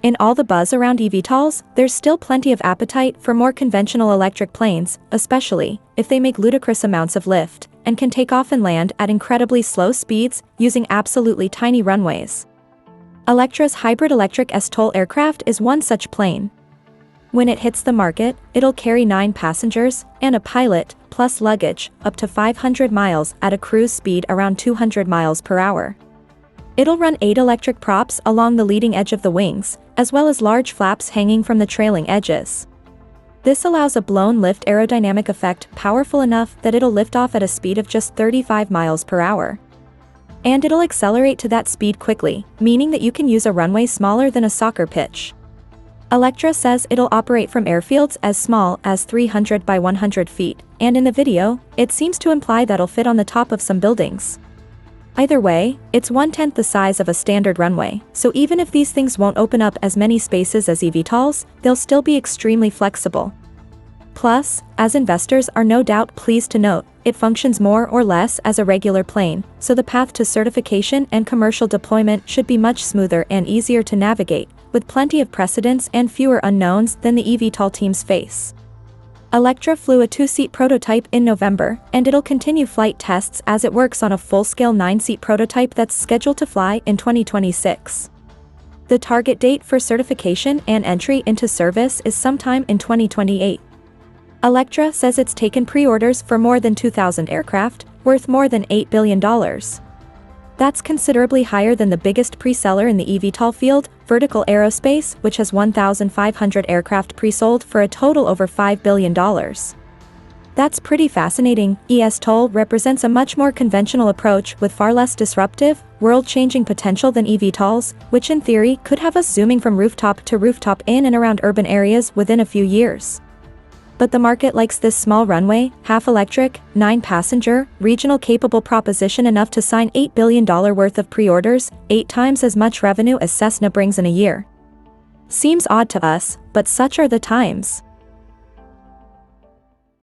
In all the buzz around eVTOLs, there's still plenty of appetite for more conventional electric planes, especially if they make ludicrous amounts of lift and can take off and land at incredibly slow speeds using absolutely tiny runways. Electra's hybrid electric eSTOL aircraft is one such plane. When it hits the market, it'll carry 9 passengers and a pilot, plus luggage, up to 500 miles at a cruise speed around 200 miles per hour. It'll run 8 electric props along the leading edge of the wings, as well as large flaps hanging from the trailing edges. This allows a blown lift aerodynamic effect powerful enough that it'll lift off at a speed of just 35 miles per hour. And it'll accelerate to that speed quickly, meaning that you can use a runway smaller than a soccer pitch. Electra says it'll operate from airfields as small as 300 by 100 feet, and in the video, it seems to imply that'll fit on the top of some buildings. Either way, it's 1/10 the size of a standard runway, so even if these things won't open up as many spaces as eVTOLs, they'll still be extremely flexible. Plus, as investors are no doubt pleased to note, it functions more or less as a regular plane, so the path to certification and commercial deployment should be much smoother and easier to navigate, with plenty of precedents and fewer unknowns than the eVTOL teams face. Electra flew a 2-seat prototype in November, and it'll continue flight tests as it works on a full-scale 9-seat prototype that's scheduled to fly in 2026. The target date for certification and entry into service is sometime in 2028. Electra says it's taken pre-orders for more than 2,000 aircraft, worth more than $8 billion. That's considerably higher than the biggest pre-seller in the eVTOL field, Vertical Aerospace, which has 1,500 aircraft pre-sold for a total over $5 billion. That's pretty fascinating. eSTOL represents a much more conventional approach with far less disruptive, world-changing potential than eVTOLs, which in theory could have us zooming from rooftop to rooftop in and around urban areas within a few years. But the market likes this small runway, half-electric, 9-passenger, regional-capable proposition enough to sign $8 billion worth of pre-orders, 8 times as much revenue as Cessna brings in a year. Seems odd to us, but such are the times.